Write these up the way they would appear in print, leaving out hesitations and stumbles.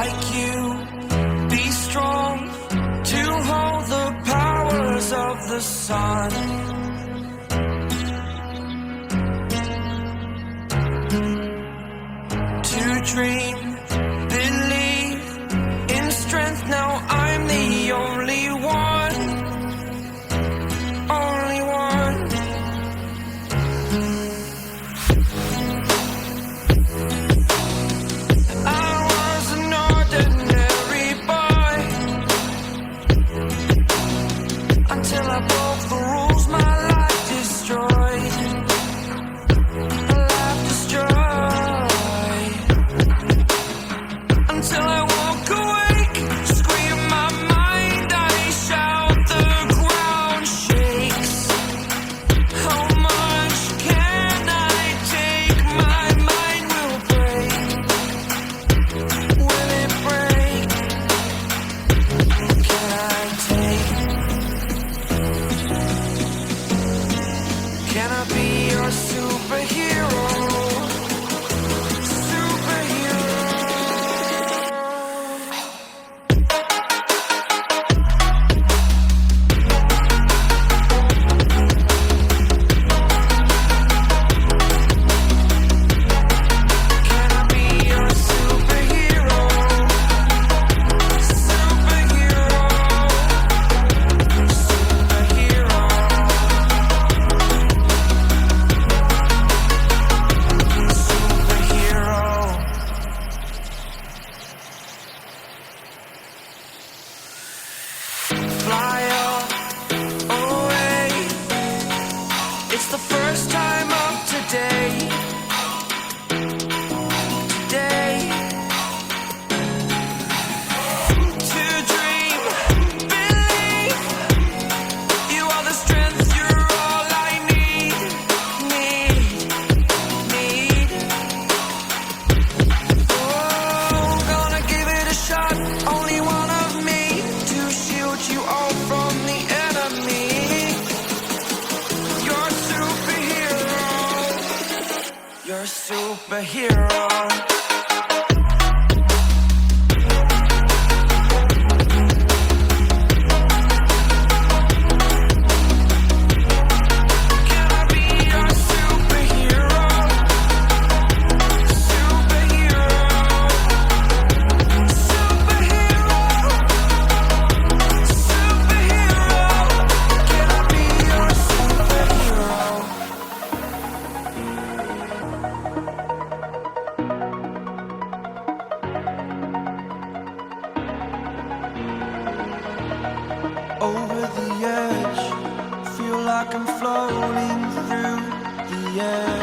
like you. Be strong to hold the powers of the sun. To dream, believe in strength. Now I'm the only one, only one. I was an ordinary boy until I broke the rules. My life destroyed, my life destroyed. Until I walk awake, scream my mind, I shout, the ground shakes. How much can I take? My mind will break. Will it break? Can I take? Can I be your superhero? Fly away. It's the first time of today. Today. To dream, believe. You are the strength, you're all I need. Need. Oh, gonna give it a shot. Only one of me to shield you all from the enemy. You're a superhero. You're a superhero. Can I be your superhero? Superhero. Superhero. Superhero. Can I be your superhero? Over the edge, feel like I'm floating through the air.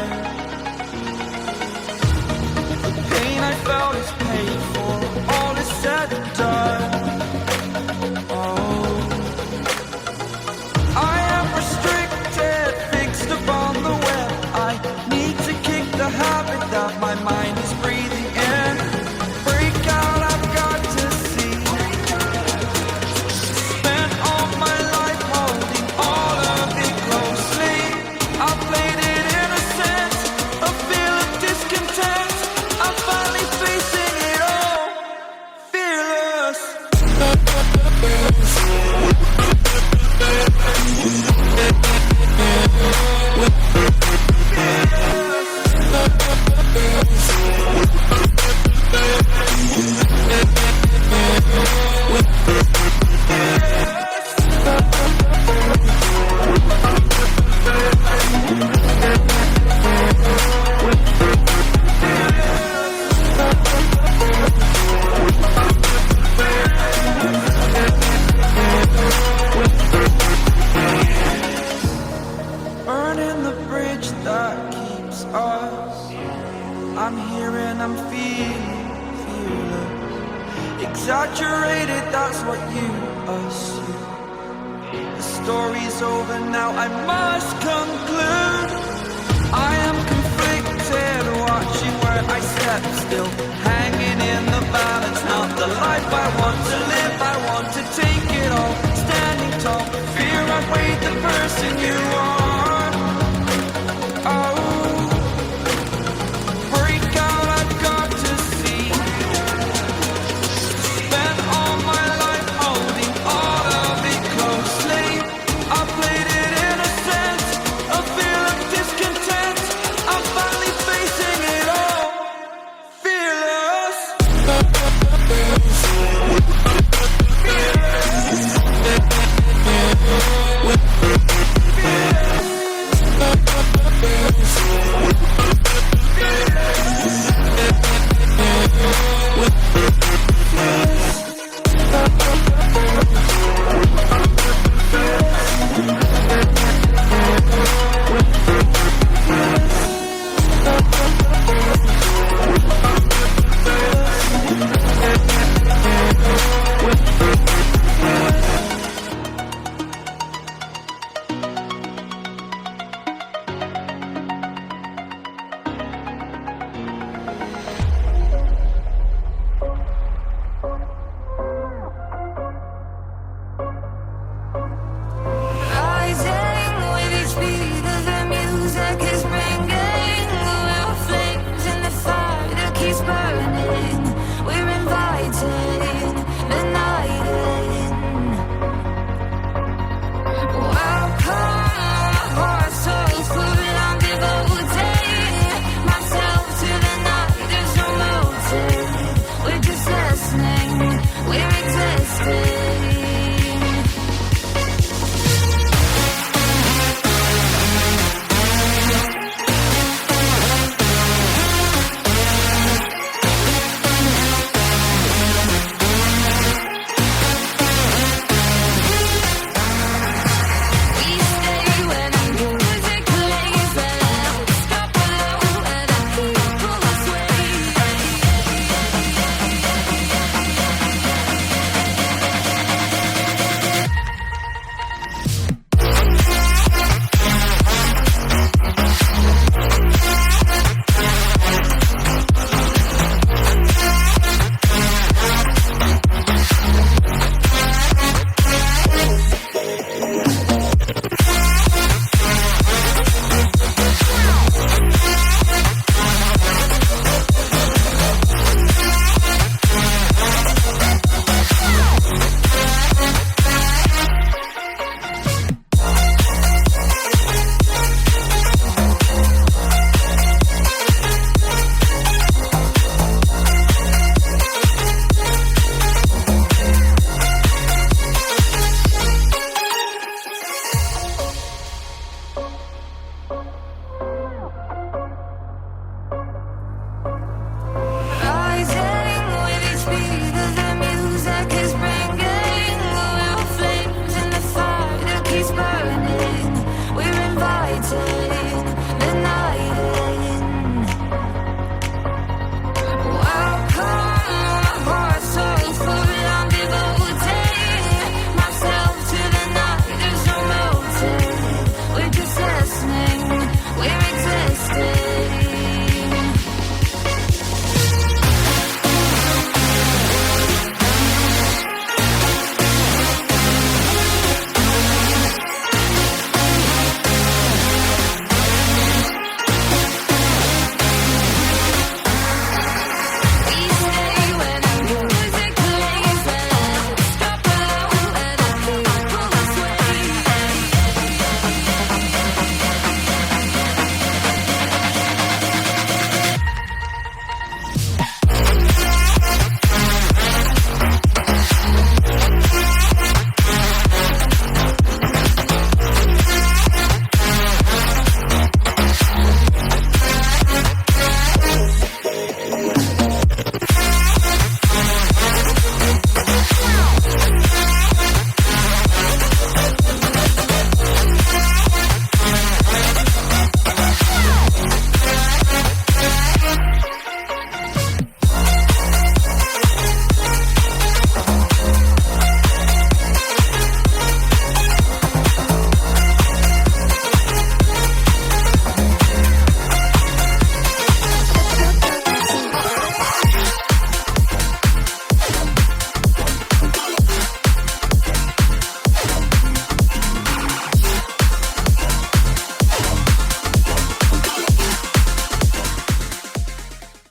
The pain I felt is paid for, all is said and done. Oh, I am restricted, fixed upon the web. I need to kick the habit that my mind is breathing in. Break out, I've got to see. Spent all my life holding all of it closely. I played it innocent, a feel of discontent. I'm finally facing it all, fearless. Burning the bridge that keeps us. I'm here and I'm feeling fearless. Exaggerated, that's what you assume. The story's over now, I must conclude. I am conflicted, watching where I step still, hanging in the balance. Not the life I want to live, I want to take it all